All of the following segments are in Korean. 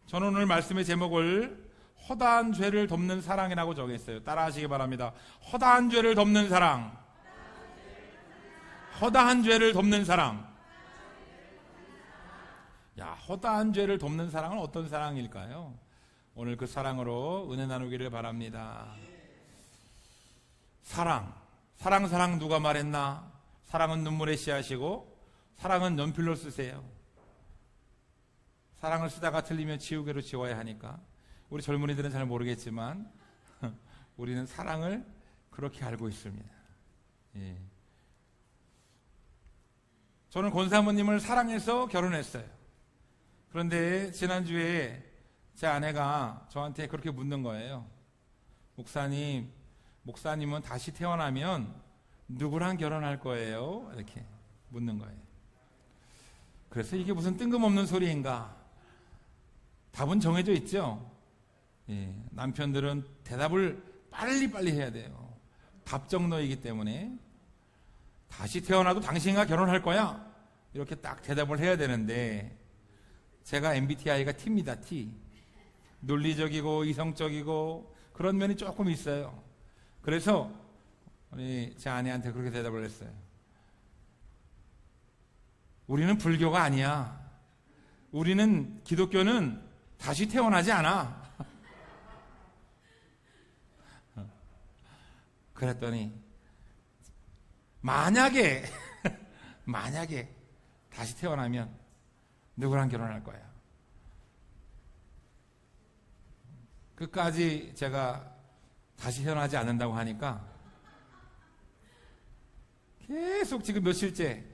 저는 오늘 말씀의 제목을 허다한 죄를 덮는 사랑이라고 정했어요. 따라하시기 바랍니다. 허다한 죄를 덮는 사랑. 허다한 죄를 덮는 사랑. 야, 허다한 죄를 덮는 사랑은 어떤 사랑일까요? 오늘 그 사랑으로 은혜 나누기를 바랍니다. 사랑 누가 말했나? 사랑은 눈물의 씨앗이고 사랑은 연필로 쓰세요. 사랑을 쓰다가 틀리면 지우개로 지워야 하니까 우리 젊은이들은 잘 모르겠지만 우리는 사랑을 그렇게 알고 있습니다. 예. 저는 권사모님을 사랑해서 결혼했어요. 그런데 지난주에 제 아내가 저한테 그렇게 묻는 거예요. 목사님은 다시 태어나면 누구랑 결혼할 거예요? 이렇게 묻는 거예요. 그래서 이게 무슨 뜬금없는 소리인가? 답은 정해져 있죠. 예, 남편들은 대답을 빨리빨리 해야 돼요. 답정너이기 때문에 다시 태어나도 당신과 결혼할 거야? 이렇게 딱 대답을 해야 되는데 제가 MBTI가 T입니다. T. 논리적이고 이성적이고 그런 면이 조금 있어요. 그래서 제 아내한테 그렇게 대답을 했어요. 우리는 불교가 아니야. 우리는 기독교는 다시 태어나지 않아. 그랬더니 만약에 다시 태어나면 누구랑 결혼할 거야? 끝까지 제가 다시 태어나지 않는다고 하니까 계속 지금 며칠째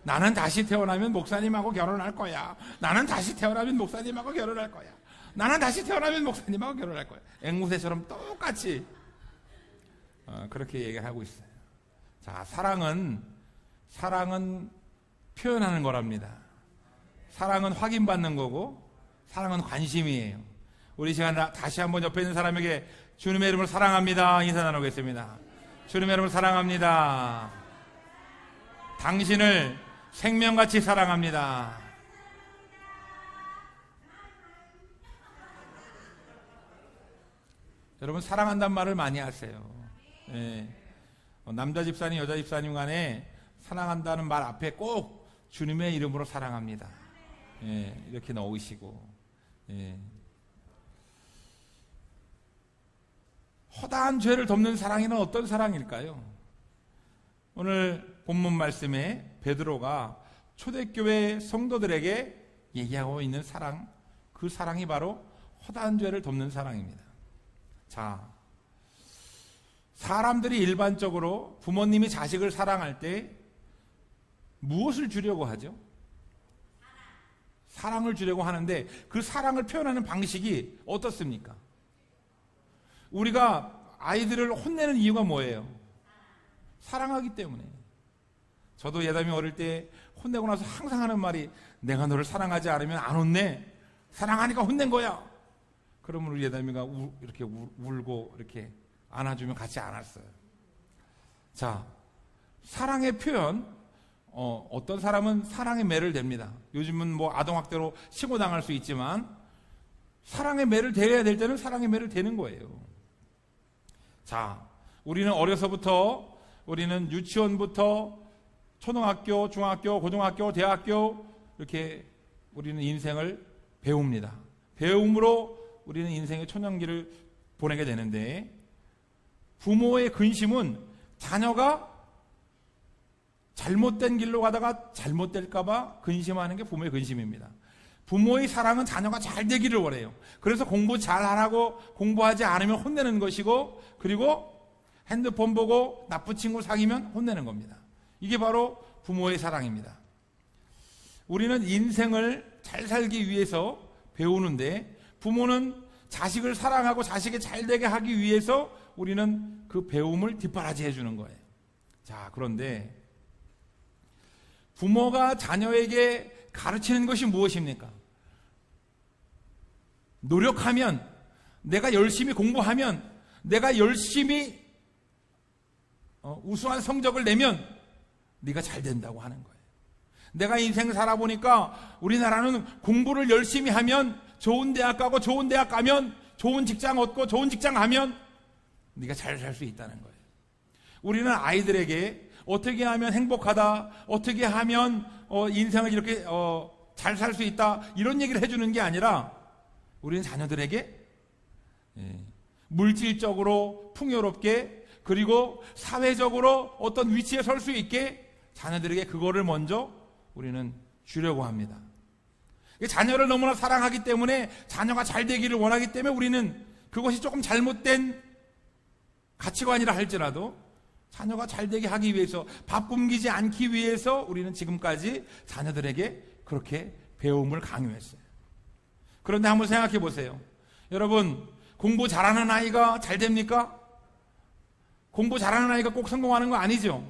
나는 다시 태어나면 목사님하고 결혼할 거야. 나는 다시 태어나면 목사님하고 결혼할 거야. 나는 다시 태어나면 목사님하고 결혼할 거야. 앵무새처럼 똑같이 그렇게 얘기하고 있어요. 자, 사랑은 표현하는 거랍니다. 사랑은 확인받는 거고 사랑은 관심이에요. 우리 시간 다시 한번 옆에 있는 사람에게 주님의 이름을 사랑합니다. 인사 나누겠습니다. 주님의 이름을 사랑합니다. 당신을 생명같이 사랑합니다. 여러분, 사랑한다는 말을 많이 하세요. 예. 남자 집사님, 여자 집사님 간에 사랑한다는 말 앞에 꼭 주님의 이름으로 사랑합니다. 예. 이렇게 넣으시고. 예. 허다한 죄를 덮는 사랑이는 어떤 사랑일까요? 오늘 본문 말씀에 베드로가 초대교회 성도들에게 얘기하고 있는 사랑, 그 사랑이 바로 허다한 죄를 덮는 사랑입니다. 자, 사람들이 일반적으로 부모님이 자식을 사랑할 때 무엇을 주려고 하죠? 사랑을 주려고 하는데 그 사랑을 표현하는 방식이 어떻습니까? 우리가 아이들을 혼내는 이유가 뭐예요? 사랑하기 때문에. 저도 예담이 어릴 때 혼내고 나서 항상 하는 말이 내가 너를 사랑하지 않으면 안 혼내. 사랑하니까 혼낸 거야. 그러면 우리 예담이가 이렇게 울고 이렇게 안아주면 같이 안았어요. 자, 사랑의 표현, 어떤 사람은 사랑의 매를 댑니다. 요즘은 뭐 아동학대로 신고당할 수 있지만 사랑의 매를 대야 될 때는 사랑의 매를 대는 거예요. 자, 우리는 어려서부터 우리는 유치원부터 초등학교, 중학교, 고등학교, 대학교 이렇게 우리는 인생을 배웁니다. 배움으로 우리는 인생의 초년기를 보내게 되는데 부모의 근심은 자녀가 잘못된 길로 가다가 잘못될까봐 근심하는 게 부모의 근심입니다. 부모의 사랑은 자녀가 잘 되기를 원해요. 그래서 공부 잘하라고 공부하지 않으면 혼내는 것이고 그리고 핸드폰 보고 나쁜 친구 사귀면 혼내는 겁니다. 이게 바로 부모의 사랑입니다. 우리는 인생을 잘 살기 위해서 배우는데 부모는 자식을 사랑하고 자식이 잘 되게 하기 위해서 우리는 그 배움을 뒷바라지 해주는 거예요. 자, 그런데 부모가 자녀에게 가르치는 것이 무엇입니까? 노력하면, 내가 열심히 공부하면, 내가 열심히 우수한 성적을 내면 네가 잘 된다고 하는 거예요. 내가 인생 살아보니까 우리나라는 공부를 열심히 하면 좋은 대학 가고 좋은 대학 가면 좋은 직장 얻고 좋은 직장 가면 네가 잘 살 수 있다는 거예요. 우리는 아이들에게 어떻게 하면 행복하다, 어떻게 하면 인생을 이렇게 잘 살 수 있다, 이런 얘기를 해주는 게 아니라 우리는 자녀들에게 물질적으로 풍요롭게, 그리고 사회적으로 어떤 위치에 설 수 있게 자녀들에게 그거를 먼저 우리는 주려고 합니다. 자녀를 너무나 사랑하기 때문에, 자녀가 잘 되기를 원하기 때문에 우리는 그것이 조금 잘못된 가치관이라 할지라도 자녀가 잘 되게 하기 위해서, 밥 굶기지 않기 위해서 우리는 지금까지 자녀들에게 그렇게 배움을 강요했어요. 그런데 한번 생각해 보세요. 여러분, 공부 잘하는 아이가 잘 됩니까? 공부 잘하는 아이가 꼭 성공하는 거 아니죠?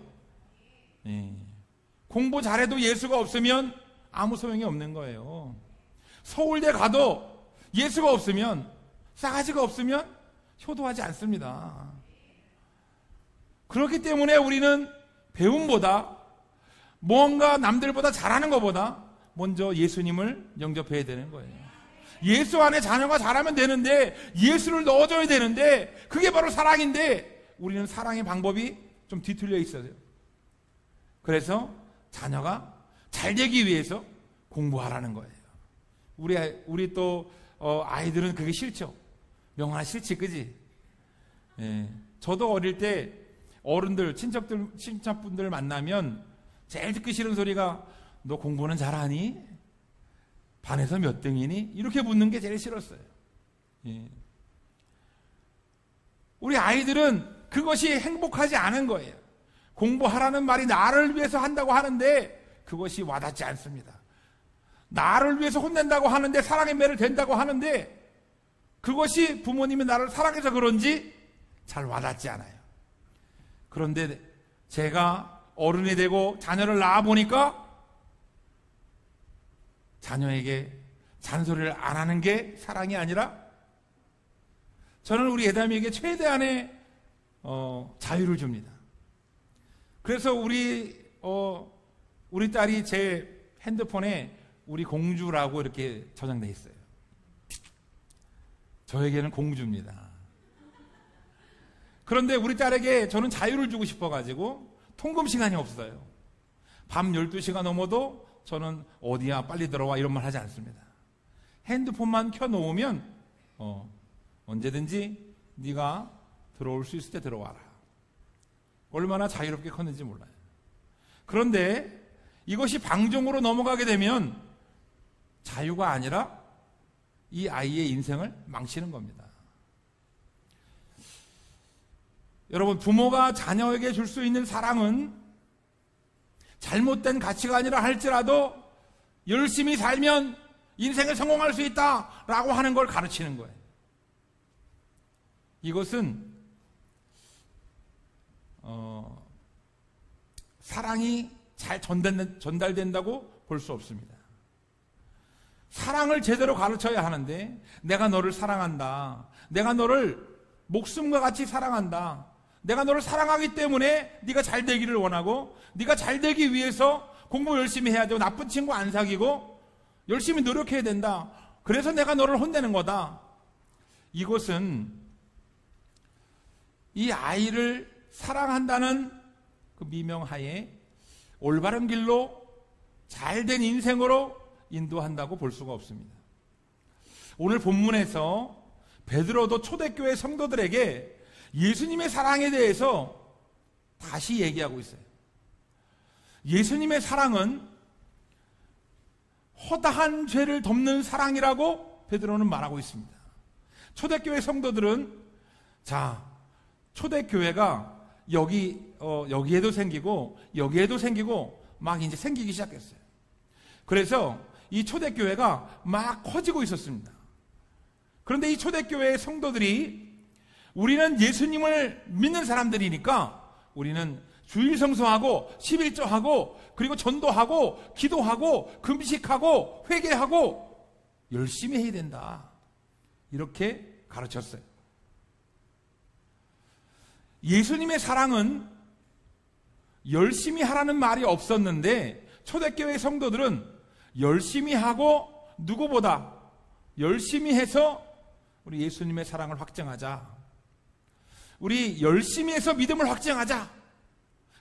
공부 잘해도 예수가 없으면 아무 소용이 없는 거예요. 서울대 가도 예수가 없으면, 싸가지가 없으면 효도하지 않습니다. 그렇기 때문에 우리는 배움보다, 뭔가 남들보다 잘하는 것보다 먼저 예수님을 영접해야 되는 거예요. 예수 안에 자녀가 자라면 되는데, 예수를 넣어줘야 되는데, 그게 바로 사랑인데 우리는 사랑의 방법이 좀 뒤틀려 있어요. 그래서 자녀가 잘 되기 위해서 공부하라는 거예요. 우리 또 아이들은 그게 싫죠. 명아 싫지, 그지? 저도 어릴 때 어른들, 친척분들 만나면 제일 듣기 싫은 소리가, 너 공부는 잘하니? 반에서 몇 등이니? 이렇게 묻는 게 제일 싫었어요. 우리 아이들은 그것이 행복하지 않은 거예요. 공부하라는 말이 나를 위해서 한다고 하는데 그것이 와닿지 않습니다. 나를 위해서 혼낸다고 하는데, 사랑의 매를 된다고 하는데, 그것이 부모님이 나를 사랑해서 그런지 잘 와닿지 않아요. 그런데 제가 어른이 되고 자녀를 낳아보니까 자녀에게 잔소리를 안 하는 게 사랑이 아니라, 저는 우리 예담이에게 최대한의 자유를 줍니다. 그래서 우리 딸이 제 핸드폰에 우리 공주라고 이렇게 저장돼 있어요. 저에게는 공주입니다. 그런데 우리 딸에게 저는 자유를 주고 싶어가지고 통금 시간이 없어요. 밤 12시가 넘어도 저는 어디야 빨리 들어와 이런 말 하지 않습니다. 핸드폰만 켜놓으면 언제든지 네가 들어올 수 있을 때 들어와라. 얼마나 자유롭게 컸는지 몰라요. 그런데 이것이 방종으로 넘어가게 되면 자유가 아니라 이 아이의 인생을 망치는 겁니다. 여러분, 부모가 자녀에게 줄 수 있는 사랑은 잘못된 가치관이라 할지라도 열심히 살면 인생에 성공할 수 있다라고 하는 걸 가르치는 거예요. 이것은 사랑이 잘 전달된다고 볼 수 없습니다. 사랑을 제대로 가르쳐야 하는데, 내가 너를 사랑한다, 내가 너를 목숨과 같이 사랑한다, 내가 너를 사랑하기 때문에 네가 잘 되기를 원하고, 네가 잘 되기 위해서 공부 열심히 해야 되고, 나쁜 친구 안 사귀고 열심히 노력해야 된다, 그래서 내가 너를 혼내는 거다. 이것은 이 아이를 사랑한다는 그 미명하에 올바른 길로 잘된 인생으로 인도한다고 볼 수가 없습니다. 오늘 본문에서 베드로도 초대교회 성도들에게 예수님의 사랑에 대해서 다시 얘기하고 있어요. 예수님의 사랑은 허다한 죄를 덮는 사랑이라고 베드로는 말하고 있습니다. 초대교회 성도들은, 자, 초대교회가 여기에도 생기고 여기에도 생기고 막 이제 생기기 시작했어요. 그래서 이 초대교회가 막 커지고 있었습니다. 그런데 이 초대교회의 성도들이, 우리는 예수님을 믿는 사람들이니까 우리는 주일 성수하고 11조하고 그리고 전도하고 기도하고 금식하고 회개하고 열심히 해야 된다, 이렇게 가르쳤어요. 예수님의 사랑은 열심히 하라는 말이 없었는데 초대교회 성도들은 열심히 하고 누구보다 열심히 해서 우리 예수님의 사랑을 확증하자. 우리 열심히 해서 믿음을 확증하자.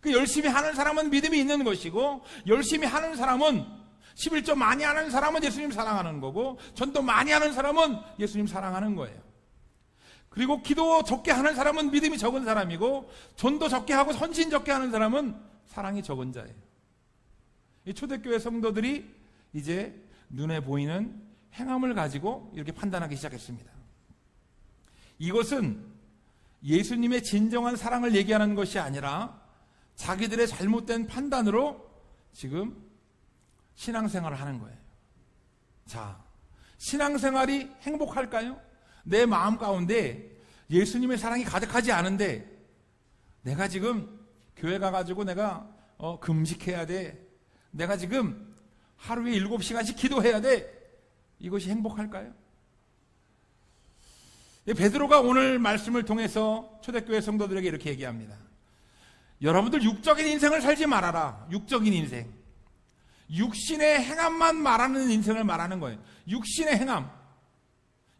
그 열심히 하는 사람은 믿음이 있는 것이고, 열심히 하는 사람은 11조 많이 하는 사람은 예수님 사랑하는 거고, 전도 많이 하는 사람은 예수님 사랑하는 거예요. 그리고 기도 적게 하는 사람은 믿음이 적은 사람이고, 전도 적게 하고 헌신 적게 하는 사람은 사랑이 적은 자예요. 이 초대교회 성도들이 이제 눈에 보이는 행함을 가지고 이렇게 판단하기 시작했습니다. 이것은 예수님의 진정한 사랑을 얘기하는 것이 아니라 자기들의 잘못된 판단으로 지금 신앙생활을 하는 거예요. 자, 신앙생활이 행복할까요? 내 마음 가운데 예수님의 사랑이 가득하지 않은데 내가 지금 교회 가가지고 내가 금식해야 돼. 내가 지금 하루에 7시간씩 기도해야 돼. 이것이 행복할까요? 베드로가 오늘 말씀을 통해서 초대교회 성도들에게 이렇게 얘기합니다. 여러분들 육적인 인생을 살지 말아라. 육적인 인생. 육신의 행함만 말하는 인생을 말하는 거예요. 육신의 행함.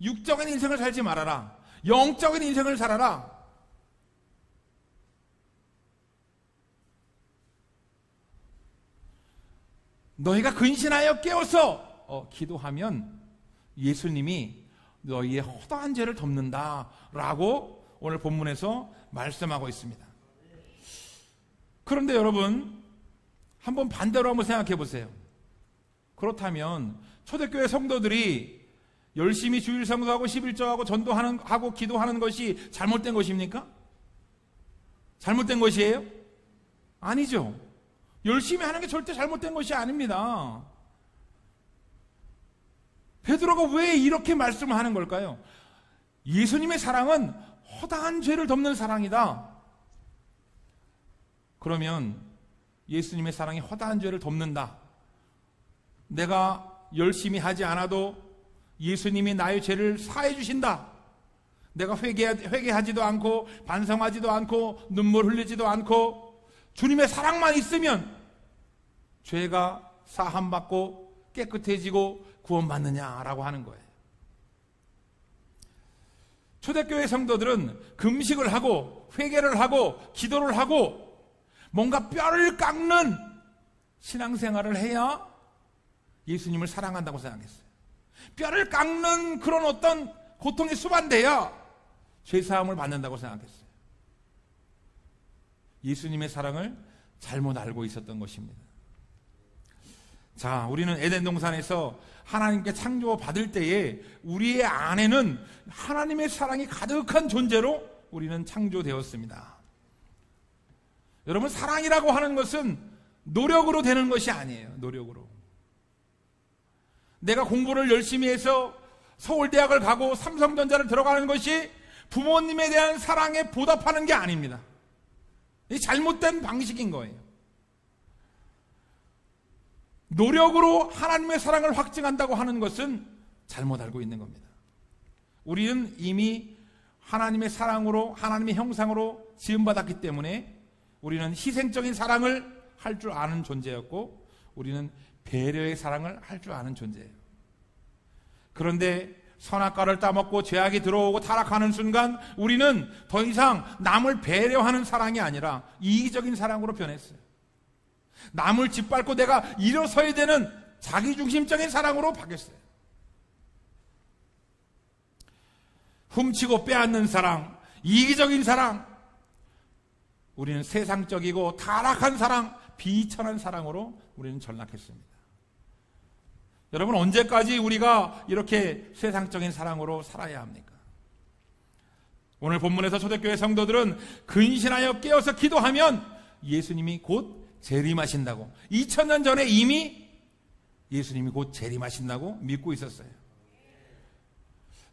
육적인 인생을 살지 말아라. 영적인 인생을 살아라. 너희가 근신하여 깨어서 기도하면 예수님이 너희의 허다한 죄를 덮는다 라고 오늘 본문에서 말씀하고 있습니다. 그런데 여러분, 한번 반대로 한번 생각해 보세요. 그렇다면 초대교회 성도들이 열심히 주일 성도하고 11조하고 전도하고 기도하는 것이 잘못된 것입니까? 잘못된 것이에요? 아니죠. 열심히 하는 게 절대 잘못된 것이 아닙니다. 베드로가 왜 이렇게 말씀을 하는 걸까요? 예수님의 사랑은 허다한 죄를 덮는 사랑이다. 그러면 예수님의 사랑이 허다한 죄를 덮는다. 내가 열심히 하지 않아도 예수님이 나의 죄를 사해 주신다. 내가 회개하지도 않고 반성하지도 않고 눈물 흘리지도 않고 주님의 사랑만 있으면 죄가 사함받고 깨끗해지고 구원받느냐라고 하는 거예요. 초대교회 성도들은 금식을 하고 회개를 하고 기도를 하고 뭔가 뼈를 깎는 신앙생활을 해야 예수님을 사랑한다고 생각했어요. 뼈를 깎는 그런 어떤 고통이 수반돼야 죄사함을 받는다고 생각했어요. 예수님의 사랑을 잘못 알고 있었던 것입니다. 자, 우리는 에덴 동산에서 하나님께 창조받을 때에 우리의 안에는 하나님의 사랑이 가득한 존재로 우리는 창조되었습니다. 여러분, 사랑이라고 하는 것은 노력으로 되는 것이 아니에요. 노력으로. 내가 공부를 열심히 해서 서울대학을 가고 삼성전자를 들어가는 것이 부모님에 대한 사랑에 보답하는 게 아닙니다. 이 잘못된 방식인 거예요. 노력으로 하나님의 사랑을 확증한다고 하는 것은 잘못 알고 있는 겁니다. 우리는 이미 하나님의 사랑으로, 하나님의 형상으로 지음받았기 때문에 우리는 희생적인 사랑을 할 줄 아는 존재였고, 우리는 배려의 사랑을 할 줄 아는 존재예요. 그런데 선악과를 따먹고 죄악이 들어오고 타락하는 순간 우리는 더 이상 남을 배려하는 사랑이 아니라 이기적인 사랑으로 변했어요. 남을 짓밟고 내가 일어서야 되는 자기중심적인 사랑으로 바뀌었어요. 훔치고 빼앗는 사랑, 이기적인 사랑, 우리는 세상적이고 타락한 사랑, 비천한 사랑으로 우리는 전락했습니다. 여러분, 언제까지 우리가 이렇게 세상적인 사랑으로 살아야 합니까? 오늘 본문에서 초대교회 성도들은 근신하여 깨어서 기도하면 예수님이 곧 재림하신다고, 2000년 전에 이미 예수님이 곧 재림하신다고 믿고 있었어요.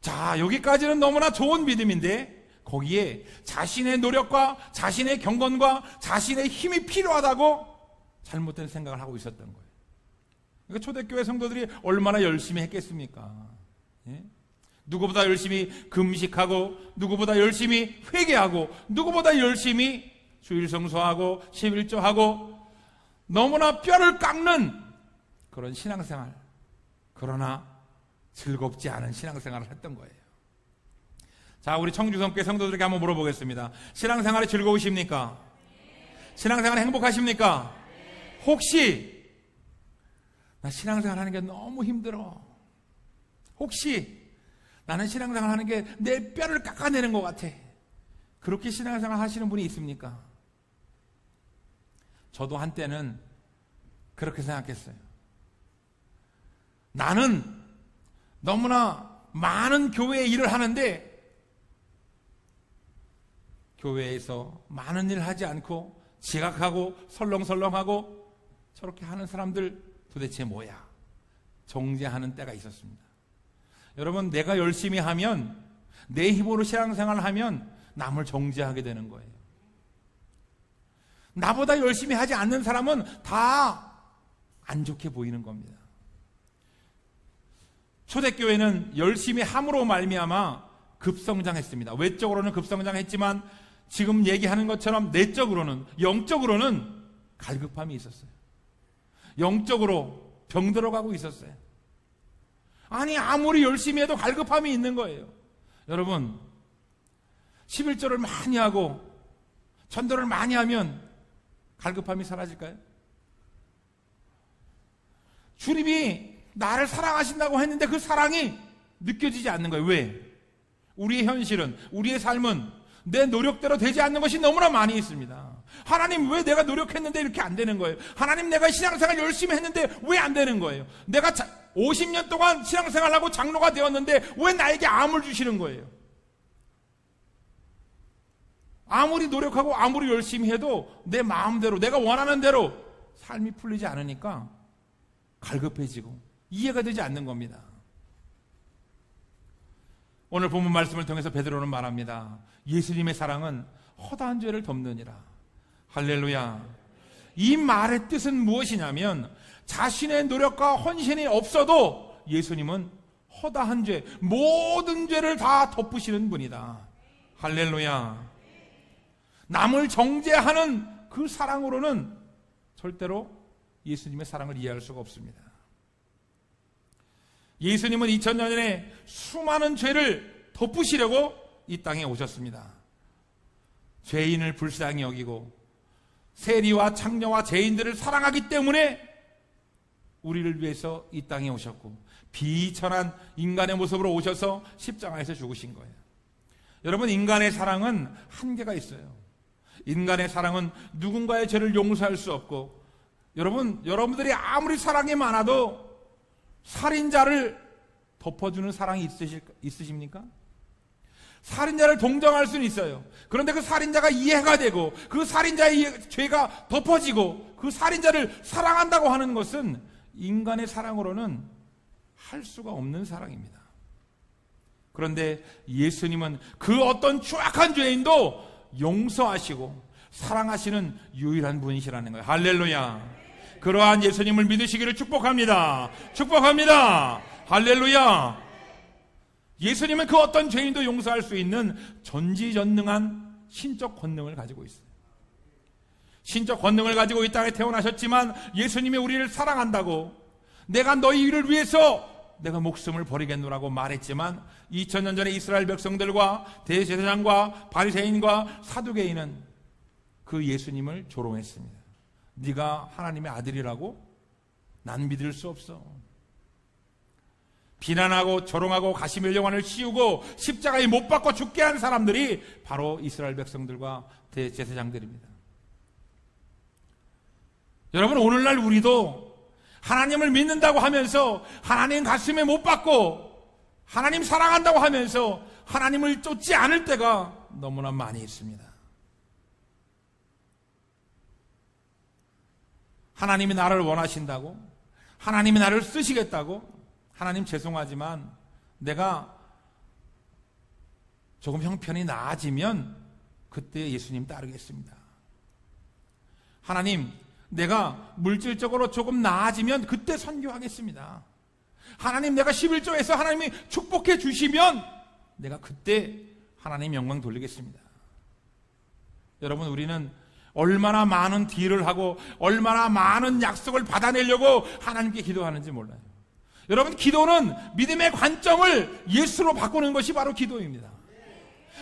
자, 여기까지는 너무나 좋은 믿음인데 거기에 자신의 노력과 자신의 경건과 자신의 힘이 필요하다고 잘못된 생각을 하고 있었던 거예요. 그러니까 초대교회 성도들이 얼마나 열심히 했겠습니까? 예? 누구보다 열심히 금식하고, 누구보다 열심히 회개하고, 누구보다 열심히 주일 성수하고 11조하고 너무나 뼈를 깎는 그런 신앙생활, 그러나 즐겁지 않은 신앙생활을 했던 거예요. 자, 우리 청주성교회 성도들에게 한번 물어보겠습니다. 신앙생활이 즐거우십니까? 신앙생활이 행복하십니까? 혹시 나 신앙생활 하는 게 너무 힘들어, 혹시 나는 신앙생활 하는 게 내 뼈를 깎아내는 것 같아, 그렇게 신앙생활 하시는 분이 있습니까? 저도 한때는 그렇게 생각했어요. 나는 너무나 많은 교회 일을 하는데 교회에서 많은 일 하지 않고 지각하고 설렁설렁하고 저렇게 하는 사람들 도대체 뭐야? 정죄하는 때가 있었습니다. 여러분, 내가 열심히 하면, 내 힘으로 신앙생활을 하면 남을 정죄하게 되는 거예요. 나보다 열심히 하지 않는 사람은 다 안 좋게 보이는 겁니다. 초대교회는 열심히 함으로 말미암아 급성장했습니다. 외적으로는 급성장했지만 지금 얘기하는 것처럼 내적으로는, 영적으로는 갈급함이 있었어요. 영적으로 병들어가고 있었어요. 아니, 아무리 열심히 해도 갈급함이 있는 거예요. 여러분, 11조를 많이 하고 전도를 많이 하면 갈급함이 사라질까요? 주님이 나를 사랑하신다고 했는데 그 사랑이 느껴지지 않는 거예요. 왜? 우리의 현실은, 우리의 삶은 내 노력대로 되지 않는 것이 너무나 많이 있습니다. 하나님, 왜 내가 노력했는데 이렇게 안 되는 거예요? 하나님, 내가 신앙생활 열심히 했는데 왜 안 되는 거예요? 내가 50년 동안 신앙생활하고 장로가 되었는데 왜 나에게 암을 주시는 거예요? 아무리 노력하고 아무리 열심히 해도 내 마음대로, 내가 원하는 대로 삶이 풀리지 않으니까 갈급해지고 이해가 되지 않는 겁니다. 오늘 본문 말씀을 통해서 베드로는 말합니다. 예수님의 사랑은 허다한 죄를 덮느니라. 할렐루야. 이 말의 뜻은 무엇이냐면, 자신의 노력과 헌신이 없어도 예수님은 허다한 죄, 모든 죄를 다 덮으시는 분이다. 할렐루야. 남을 정죄하는 그 사랑으로는 절대로 예수님의 사랑을 이해할 수가 없습니다. 예수님은 2000년 전에 수많은 죄를 덮으시려고 이 땅에 오셨습니다. 죄인을 불쌍히 여기고 세리와 창녀와 죄인들을 사랑하기 때문에 우리를 위해서 이 땅에 오셨고, 비천한 인간의 모습으로 오셔서 십자가에서 죽으신 거예요. 여러분, 인간의 사랑은 한계가 있어요. 인간의 사랑은 누군가의 죄를 용서할 수 없고, 여러분들이 아무리 사랑이 많아도 살인자를 덮어주는 사랑이 있으십니까? 살인자를 동정할 수는 있어요. 그런데 그 살인자가 이해가 되고 그 살인자의 죄가 덮어지고 그 살인자를 사랑한다고 하는 것은 인간의 사랑으로는 할 수가 없는 사랑입니다. 그런데 예수님은 그 어떤 추악한 죄인도 용서하시고 사랑하시는 유일한 분이시라는 거예요. 할렐루야. 그러한 예수님을 믿으시기를 축복합니다. 축복합니다. 할렐루야. 예수님은 그 어떤 죄인도 용서할 수 있는 전지전능한 신적 권능을 가지고 있어요. 신적 권능을 가지고 이 땅에 태어나셨지만 예수님이 우리를 사랑한다고, 내가 너희를 위해서 내가 목숨을 버리겠노라고 말했지만 2000년 전에 이스라엘 백성들과 대제사장과 바리새인과 사두개인은 그 예수님을 조롱했습니다. 네가 하나님의 아들이라고? 난 믿을 수 없어. 비난하고 조롱하고 가시멜령환을 씌우고 십자가에 못 박고 죽게 한 사람들이 바로 이스라엘 백성들과 대제사장들입니다. 여러분, 오늘날 우리도 하나님을 믿는다고 하면서 하나님 가슴에 못 박고 하나님 사랑한다고 하면서 하나님을 쫓지 않을 때가 너무나 많이 있습니다. 하나님이 나를 원하신다고, 하나님이 나를 쓰시겠다고, 하나님 죄송하지만 내가 조금 형편이 나아지면 그때 예수님 따르겠습니다. 하나님, 내가 물질적으로 조금 나아지면 그때 선교하겠습니다. 하나님, 내가 11조에서 하나님이 축복해 주시면 내가 그때 하나님 영광 돌리겠습니다. 여러분, 우리는 얼마나 많은 딜을 하고 얼마나 많은 약속을 받아내려고 하나님께 기도하는지 몰라요. 여러분, 기도는 믿음의 관점을 예수로 바꾸는 것이 바로 기도입니다.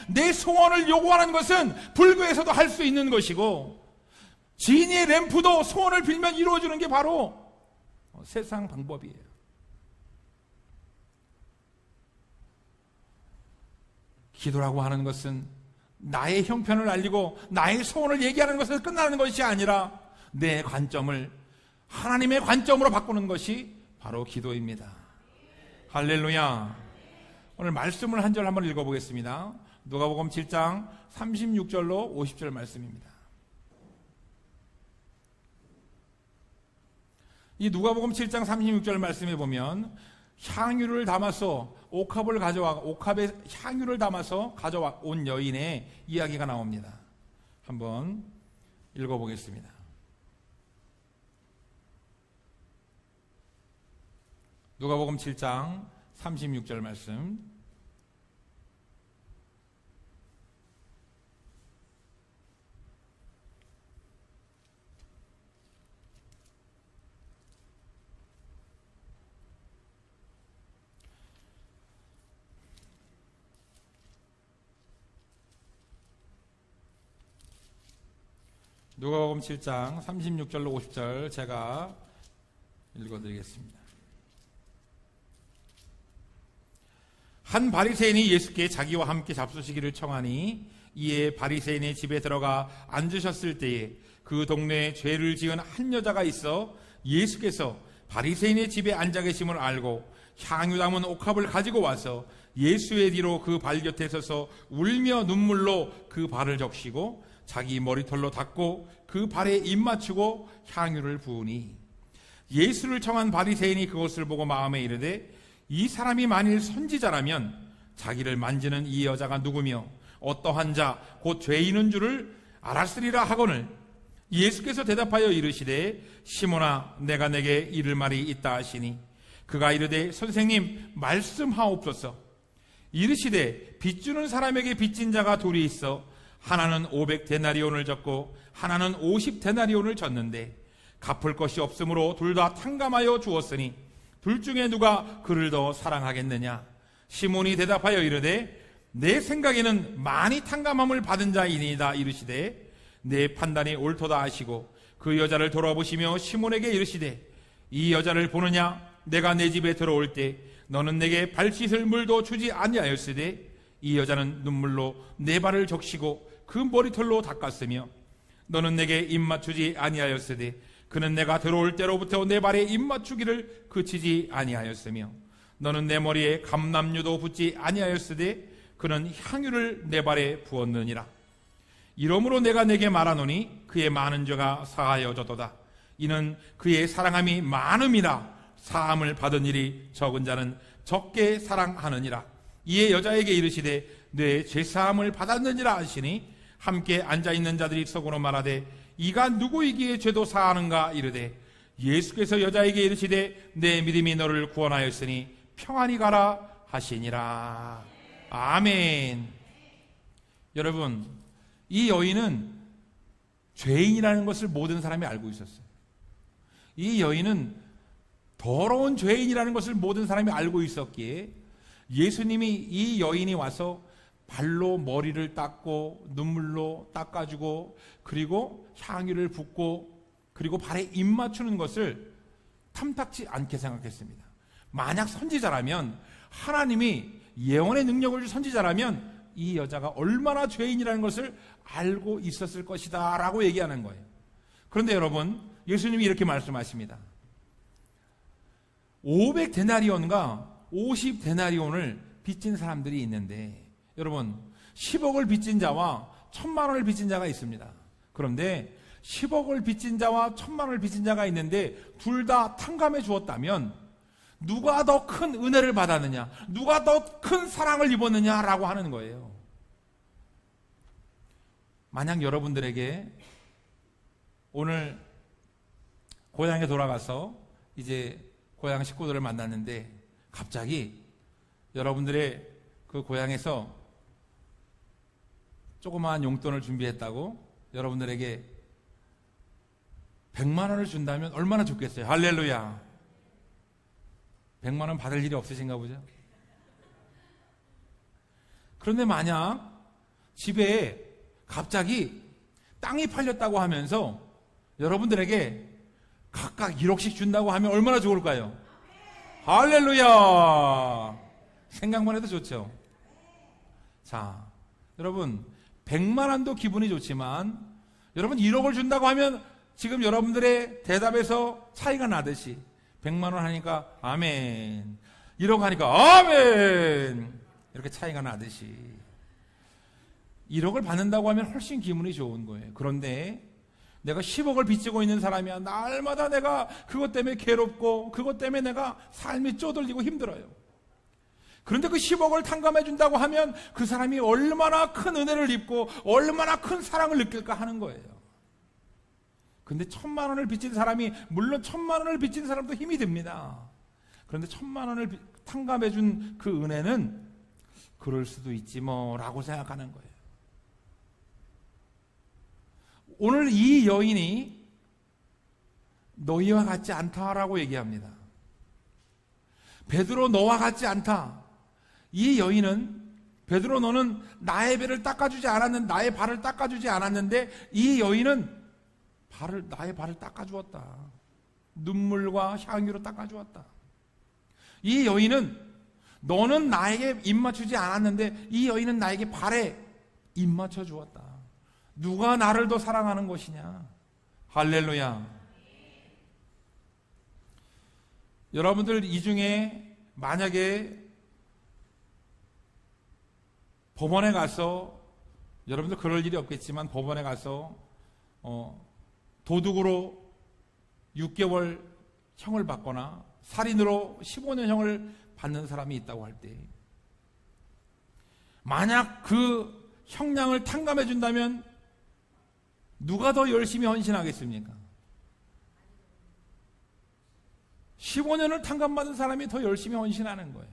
내 소원을 요구하는 것은 불교에서도 할 수 있는 것이고, 지니의 램프도 소원을 빌면 이루어지는 게 바로 세상 방법이에요. 기도라고 하는 것은 나의 형편을 알리고 나의 소원을 얘기하는 것에서 끝나는 것이 아니라 내 관점을 하나님의 관점으로 바꾸는 것이 바로 기도입니다. 할렐루야. 오늘 말씀을 한 절 한번 읽어보겠습니다. 누가복음 7장 36절로 50절 말씀입니다. 이 누가복음 7장 36절 말씀에 보면 향유를 담아서 옥합에 향유를 담아서 가져온 여인의 이야기가 나옵니다. 한번 읽어보겠습니다. 누가복음 7장 36절 말씀. 누가복음 7장 36절로 50절 제가 읽어드리겠습니다. 한 바리새인이 예수께 자기와 함께 잡수시기를 청하니 이에 바리새인의 집에 들어가 앉으셨을 때에 그 동네에 죄를 지은 한 여자가 있어 예수께서 바리새인의 집에 앉아 계심을 알고 향유 담은 옥합을 가지고 와서 예수의 뒤로 그 발 곁에 서서 울며 눈물로 그 발을 적시고 자기 머리털로 닦고 그 발에 입 맞추고 향유를 부으니 예수를 청한 바리새인이 그것을 보고 마음에 이르되 이 사람이 만일 선지자라면 자기를 만지는 이 여자가 누구며 어떠한 자 곧 죄인인 줄을 알았으리라 하거늘 예수께서 대답하여 이르시되 시몬아 내가 내게 이를 말이 있다 하시니 그가 이르되 선생님 말씀하옵소서. 이르시되 빚주는 사람에게 빚진 자가 둘이 있어 하나는 500데나리온을 졌고 하나는 50데나리온을 졌는데 갚을 것이 없으므로 둘 다 탕감하여 주었으니 둘 중에 누가 그를 더 사랑하겠느냐. 시몬이 대답하여 이르되 내 생각에는 많이 탕감함을 받은 자이니이다. 이르시되 내 판단이 옳도다 하시고 그 여자를 돌아보시며 시몬에게 이르시되 이 여자를 보느냐. 내가 내 집에 들어올 때 너는 내게 발 씻을 물도 주지 아니하였으되 이 여자는 눈물로 내 발을 적시고 그 머리털로 닦았으며 너는 내게 입 맞추지 아니하였으되 그는 내가 들어올 때로부터 내 발에 입 맞추기를 그치지 아니하였으며 너는 내 머리에 감람유도 붓지 아니하였으되 그는 향유를 내 발에 부었느니라. 이러므로 내가 내게 말하노니 그의 많은 죄가 사하여졌도다. 이는 그의 사랑함이 많음이라. 사함을 받은 일이 적은 자는 적게 사랑하느니라. 이에 여자에게 이르시되 내 죄사함을 받았느니라 하시니 함께 앉아있는 자들이 속으로 말하되 이가 누구이기에 죄도 사하는가 이르되 예수께서 여자에게 이르시되 내 믿음이 너를 구원하였으니 평안히 가라 하시니라. 아멘. 여러분, 이 여인은 죄인이라는 것을 모든 사람이 알고 있었어요. 이 여인은 더러운 죄인이라는 것을 모든 사람이 알고 있었기에 예수님이 이 여인이 와서 발로 머리를 닦고 눈물로 닦아주고 그리고 향유를 붓고 그리고 발에 입 맞추는 것을 탐탁지 않게 생각했습니다. 만약 선지자라면, 하나님이 예언의 능력을 준 선지자라면 이 여자가 얼마나 죄인이라는 것을 알고 있었을 것이다 라고 얘기하는 거예요. 그런데 여러분, 예수님이 이렇게 말씀하십니다. 500데나리온과 50데나리온을 빚진 사람들이 있는데, 여러분 10억을 빚진 자와 1000만 원을 빚진 자가 있습니다. 그런데 10억을 빚진 자와 1000만 원을 빚진 자가 있는데 둘 다 탕감해 주었다면 누가 더 큰 은혜를 받았느냐, 누가 더 큰 사랑을 입었느냐라고 하는 거예요. 만약 여러분들에게 오늘 고향에 돌아가서 이제 고향 식구들을 만났는데 갑자기 여러분들의 그 고향에서 조그마한 용돈을 준비했다고 여러분들에게 100만 원을 준다면 얼마나 좋겠어요. 할렐루야. 100만 원 받을 일이 없으신가 보죠. 그런데 만약 집에 갑자기 땅이 팔렸다고 하면서 여러분들에게 각각 1억씩 준다고 하면 얼마나 좋을까요? 할렐루야. 생각만 해도 좋죠. 자, 여러분 100만 원도 기분이 좋지만 여러분 1억을 준다고 하면 지금 여러분들의 대답에서 차이가 나듯이 100만 원 하니까 아멘, 1억 하니까 아멘, 이렇게 차이가 나듯이 1억을 받는다고 하면 훨씬 기분이 좋은 거예요. 그런데 내가 10억을 빚지고 있는 사람이야. 날마다 내가 그것 때문에 괴롭고 그것 때문에 내가 삶이 쪼들리고 힘들어요. 그런데 그 10억을 탕감해 준다고 하면 그 사람이 얼마나 큰 은혜를 입고 얼마나 큰 사랑을 느낄까 하는 거예요. 근데 1000만 원을 빚진 사람이, 물론 1000만 원을 빚진 사람도 힘이 듭니다. 그런데 1000만 원을 탕감해 준 그 은혜는 그럴 수도 있지 뭐라고 생각하는 거예요. 오늘 이 여인이 너희와 같지 않다라고 얘기합니다. 베드로 너와 같지 않다. 이 여인은 베드로 너는 나의 배를 닦아주지 않았는데, 나의 발을 닦아주지 않았는데 이 여인은 나의 발을 닦아주었다. 눈물과 향유로 닦아주었다. 이 여인은 너는 나에게 입 맞추지 않았는데 이 여인은 나에게 발에 입 맞춰 주었다. 누가 나를 더 사랑하는 것이냐? 할렐루야. 여러분들 이 중에 만약에 법원에 가서, 여러분들 그럴 일이 없겠지만 법원에 가서 도둑으로 6개월 형을 받거나 살인으로 15년 형을 받는 사람이 있다고 할 때, 만약 그 형량을 탕감해 준다면 누가 더 열심히 헌신하겠습니까? 15년을 탕감받은 사람이 더 열심히 헌신하는 거예요.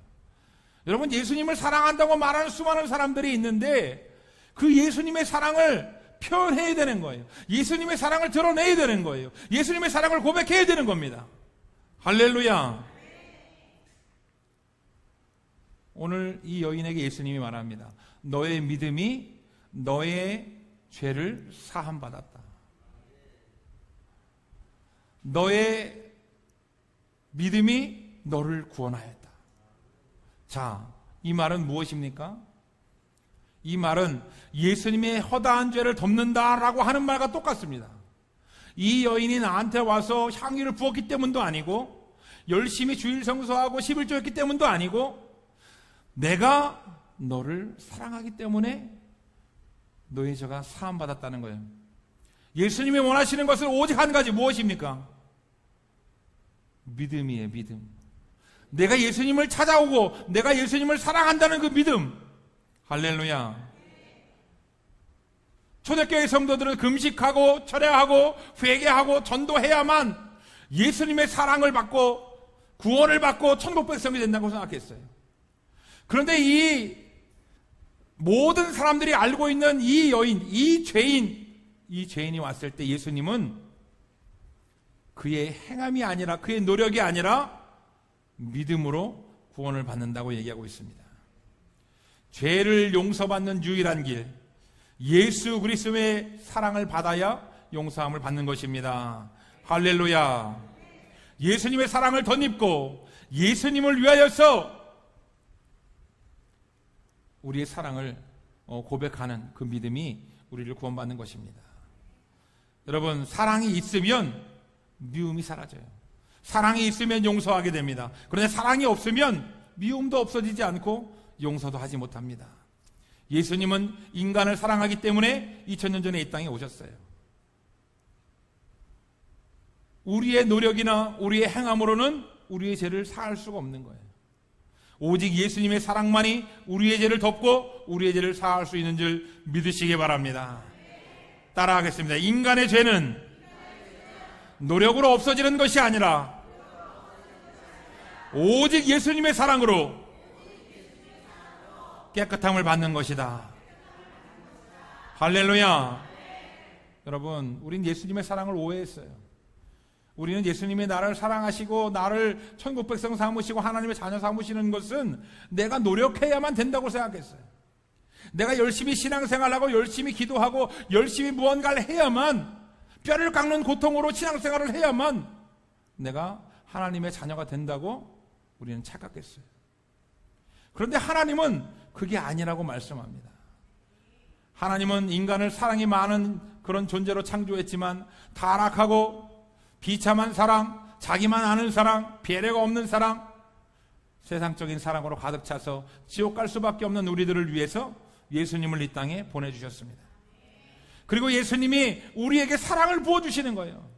여러분, 예수님을 사랑한다고 말하는 수많은 사람들이 있는데 그 예수님의 사랑을 표현해야 되는 거예요. 예수님의 사랑을 드러내야 되는 거예요. 예수님의 사랑을 고백해야 되는 겁니다. 할렐루야. 오늘 이 여인에게 예수님이 말합니다. 너의 믿음이 너의 죄를 사함받았다. 너의 믿음이 너를 구원하였다. 자, 이 말은 무엇입니까? 이 말은 예수님의 허다한 죄를 덮는다라고 하는 말과 똑같습니다. 이 여인이 나한테 와서 향유를 부었기 때문도 아니고, 열심히 주일 성수하고 11조 했기 때문도 아니고, 내가 너를 사랑하기 때문에 너의 죄가 사함받았다는 거예요. 예수님이 원하시는 것은 오직 한 가지, 무엇입니까? 믿음이에요. 믿음. 내가 예수님을 찾아오고 내가 예수님을 사랑한다는 그 믿음. 할렐루야. 초대교회 성도들은 금식하고 철야하고 회개하고 전도해야만 예수님의 사랑을 받고 구원을 받고 천국 백성이 된다고 생각했어요. 그런데 이 모든 사람들이 알고 있는 이 여인, 이 죄인이 왔을 때 예수님은 그의 행함이 아니라, 그의 노력이 아니라 믿음으로 구원을 받는다고 얘기하고 있습니다. 죄를 용서받는 유일한 길, 예수 그리스도의 사랑을 받아야 용서함을 받는 것입니다. 할렐루야. 예수님의 사랑을 덧입고 예수님을 위하여서 우리의 사랑을 고백하는 그 믿음이 우리를 구원받는 것입니다. 여러분, 사랑이 있으면 미움이 사라져요. 사랑이 있으면 용서하게 됩니다. 그런데 사랑이 없으면 미움도 없어지지 않고 용서도 하지 못합니다. 예수님은 인간을 사랑하기 때문에 2000년 전에 이 땅에 오셨어요. 우리의 노력이나 우리의 행함으로는 우리의 죄를 사할 수가 없는 거예요. 오직 예수님의 사랑만이 우리의 죄를 덮고 우리의 죄를 사할 수 있는 줄 믿으시기 바랍니다. 따라하겠습니다. 인간의 죄는 노력으로 없어지는 것이 아니라 오직 예수님의 사랑으로 깨끗함을 받는 것이다. 할렐루야. 여러분, 우린 예수님의 사랑을 오해했어요. 우리는 예수님이 나를 사랑하시고 나를 천국 백성 삼으시고 하나님의 자녀 삼으시는 것은 내가 노력해야만 된다고 생각했어요. 내가 열심히 신앙생활하고 열심히 기도하고 열심히 무언가를 해야만, 뼈를 깎는 고통으로 신앙생활을 해야만 내가 하나님의 자녀가 된다고 우리는 착각했어요. 그런데 하나님은 그게 아니라고 말씀합니다. 하나님은 인간을 사랑이 많은 그런 존재로 창조했지만 타락하고 비참한 사랑, 자기만 아는 사랑, 배려가 없는 사랑, 세상적인 사랑으로 가득 차서 지옥 갈 수밖에 없는 우리들을 위해서 예수님을 이 땅에 보내주셨습니다. 그리고 예수님이 우리에게 사랑을 부어주시는 거예요.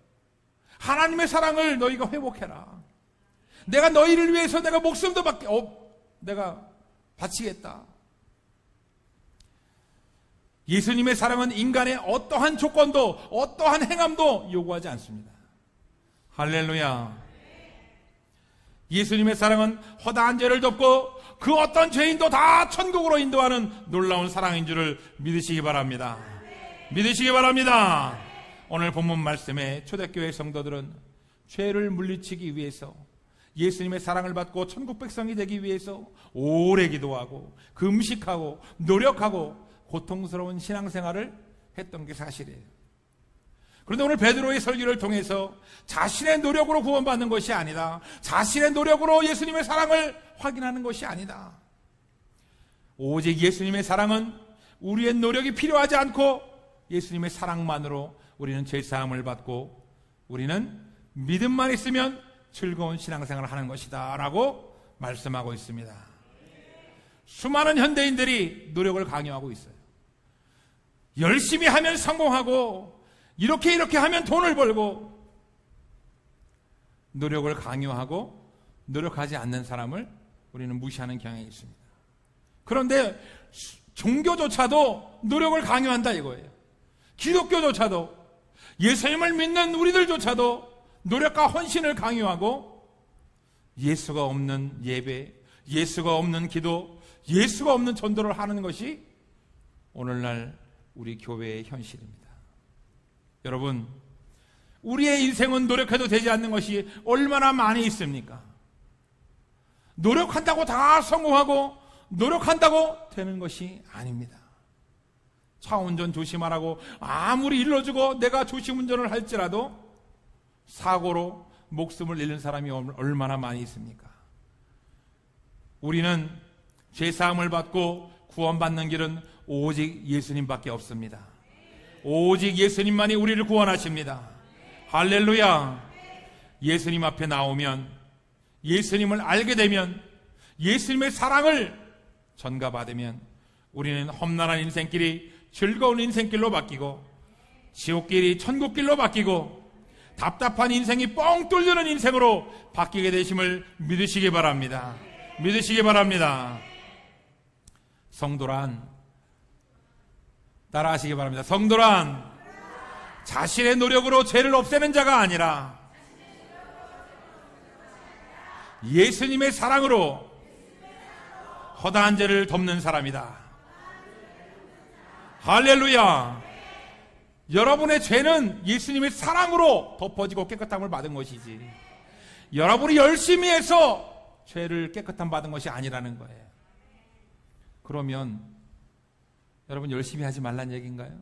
하나님의 사랑을 너희가 회복해라. 내가 너희를 위해서 내가 목숨도 내가 바치겠다. 예수님의 사랑은 인간의 어떠한 조건도 어떠한 행함도 요구하지 않습니다. 할렐루야. 예수님의 사랑은 허다한 죄를 덮고 그 어떤 죄인도 다 천국으로 인도하는 놀라운 사랑인 줄을 믿으시기 바랍니다. 믿으시기 바랍니다. 오늘 본문 말씀에 초대교회 성도들은 죄를 물리치기 위해서, 예수님의 사랑을 받고 천국 백성이 되기 위해서 오래 기도하고 금식하고 노력하고 고통스러운 신앙생활을 했던 게 사실이에요. 그런데 오늘 베드로의 설교를 통해서 자신의 노력으로 구원받는 것이 아니다, 자신의 노력으로 예수님의 사랑을 확인하는 것이 아니다, 오직 예수님의 사랑은 우리의 노력이 필요하지 않고 예수님의 사랑만으로 우리는 죄사함을 받고 우리는 믿음만 있으면 즐거운 신앙생활을 하는 것이다 라고 말씀하고 있습니다. 수많은 현대인들이 노력을 강요하고 있어요. 열심히 하면 성공하고 이렇게 하면 돈을 벌고, 노력을 강요하고 노력하지 않는 사람을 우리는 무시하는 경향이 있습니다. 그런데 종교조차도 노력을 강요한다 이거예요. 기독교조차도, 예수님을 믿는 우리들조차도 노력과 헌신을 강요하고 예수가 없는 예배, 예수가 없는 기도, 예수가 없는 전도를 하는 것이 오늘날 우리 교회의 현실입니다. 여러분, 우리의 인생은 노력해도 되지 않는 것이 얼마나 많이 있습니까? 노력한다고 다 성공하고 노력한다고 되는 것이 아닙니다. 차 운전 조심하라고 아무리 일러주고 내가 조심 운전을 할지라도 사고로 목숨을 잃는 사람이 얼마나 많이 있습니까? 우리는 죄사함을 받고 구원받는 길은 오직 예수님밖에 없습니다. 오직 예수님만이 우리를 구원하십니다. 할렐루야. 예수님 앞에 나오면, 예수님을 알게 되면, 예수님의 사랑을 전가받으면 우리는 험난한 인생길이 즐거운 인생길로 바뀌고, 지옥길이 천국길로 바뀌고, 답답한 인생이 뻥 뚫리는 인생으로 바뀌게 되심을 믿으시기 바랍니다. 믿으시기 바랍니다. 성도란, 따라하시기 바랍니다. 성도란 자신의 노력으로 죄를 없애는 자가 아니라 예수님의 사랑으로 허다한 죄를 덮는 사람이다. 할렐루야. 여러분의 죄는 예수님의 사랑으로 덮어지고 깨끗함을 받은 것이지, 여러분이 열심히 해서 죄를 깨끗함 받은 것이 아니라는 거예요. 그러면 여러분 열심히 하지 말란 얘기인가요?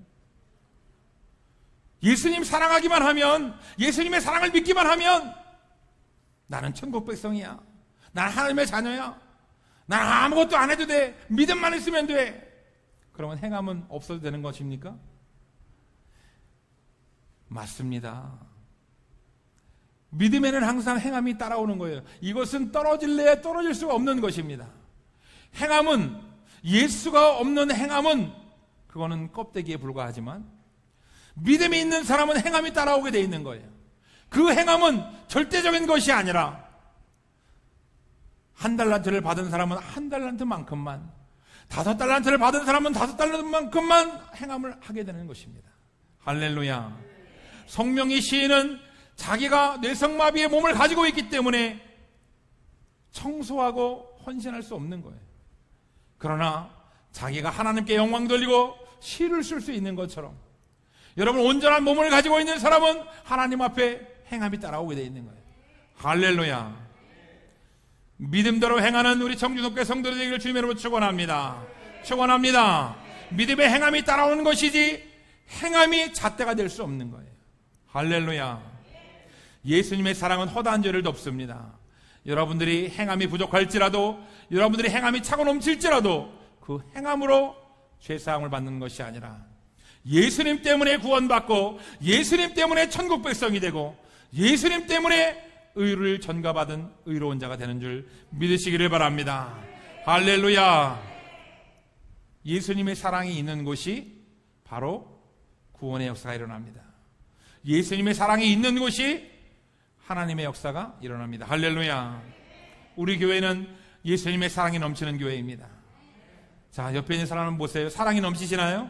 예수님 사랑하기만 하면, 예수님의 사랑을 믿기만 하면 나는 천국 백성이야, 난 하나님의 자녀야, 난 아무것도 안 해도 돼, 믿음만 있으면 돼. 그러면 행함은 없어도 되는 것입니까? 맞습니다. 믿음에는 항상 행함이 따라오는 거예요. 이것은 떨어질래야 떨어질 수가 없는 것입니다. 행함은, 예수가 없는 행함은 그거는 껍데기에 불과하지만 믿음이 있는 사람은 행함이 따라오게 돼 있는 거예요. 그 행함은 절대적인 것이 아니라 한 달란트를 받은 사람은 한 달란트만큼만, 5달란트를 받은 사람은 5달란트만큼만 행함을 하게 되는 것입니다. 할렐루야. 성명이 시인은 자기가 뇌성마비의 몸을 가지고 있기 때문에 청소하고 헌신할 수 없는 거예요. 그러나 자기가 하나님께 영광 돌리고 시를 쓸 수 있는 것처럼, 여러분 온전한 몸을 가지고 있는 사람은 하나님 앞에 행함이 따라오게 되어 있는 거예요. 할렐루야. 믿음대로 행하는 우리 청주독교 성도들 되기를 주님의 이름으로 축원합니다. 축원합니다. 믿음의 행함이 따라오는 것이지 행함이 잣대가 될 수 없는 거예요. 할렐루야. 예수님의 사랑은 허다한 죄를 덮습니다. 여러분들이 행함이 부족할지라도, 여러분들이 행함이 차고 넘칠지라도 그 행함으로 죄사함을 받는 것이 아니라 예수님 때문에 구원받고 예수님 때문에 천국 백성이 되고 예수님 때문에 의를 전가받은 의로운 자가 되는 줄 믿으시기를 바랍니다. 할렐루야. 예수님의 사랑이 있는 곳이 바로 구원의 역사가 일어납니다. 예수님의 사랑이 있는 곳이 하나님의 역사가 일어납니다. 할렐루야. 우리 교회는 예수님의 사랑이 넘치는 교회입니다. 자, 옆에 있는 사람은 보세요. 사랑이 넘치시나요?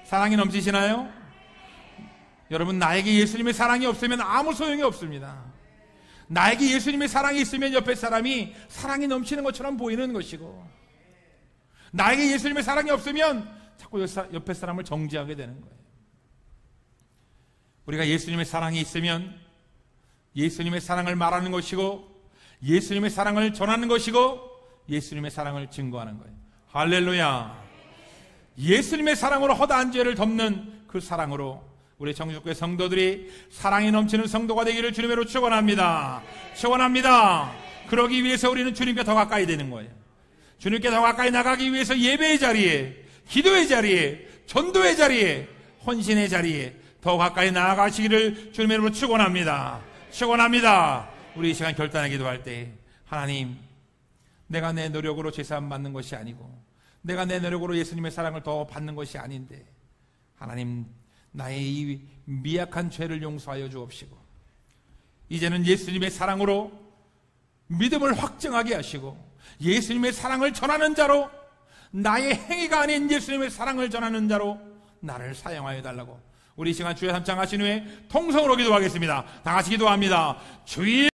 사랑이 넘치시나요? 여러분, 나에게 예수님의 사랑이 없으면 아무 소용이 없습니다. 나에게 예수님의 사랑이 있으면 옆에 사람이 사랑이 넘치는 것처럼 보이는 것이고, 나에게 예수님의 사랑이 없으면 자꾸 옆에 사람을 정죄하게 되는 거예요. 우리가 예수님의 사랑이 있으면 예수님의 사랑을 말하는 것이고, 예수님의 사랑을 전하는 것이고, 예수님의 사랑을 증거하는 거예요. 할렐루야. 예수님의 사랑으로 허다한 죄를 덮는 그 사랑으로 우리 청주교회 성도들이 사랑이 넘치는 성도가 되기를 주님으로 축원합니다. 축원합니다. 그러기 위해서 우리는 주님께 더 가까이 되는 거예요. 주님께 더 가까이 나가기 위해서 예배의 자리에, 기도의 자리에, 전도의 자리에, 헌신의 자리에 더 가까이 나아가시기를 주님의 이름으로 축원합니다. 축원합니다. 우리 이 시간 결단하게 기도할 때, 하나님, 내가 내 노력으로 제사함 받는 것이 아니고 내가 내 노력으로 예수님의 사랑을 더 받는 것이 아닌데, 하나님, 나의 이 미약한 죄를 용서하여 주옵시고 이제는 예수님의 사랑으로 믿음을 확증하게 하시고 예수님의 사랑을 전하는 자로, 나의 행위가 아닌 예수님의 사랑을 전하는 자로 나를 사용하여 달라고 우리 이 시간 주여 삼창하신 후에 통성으로 기도하겠습니다. 다 같이 기도합니다. 주여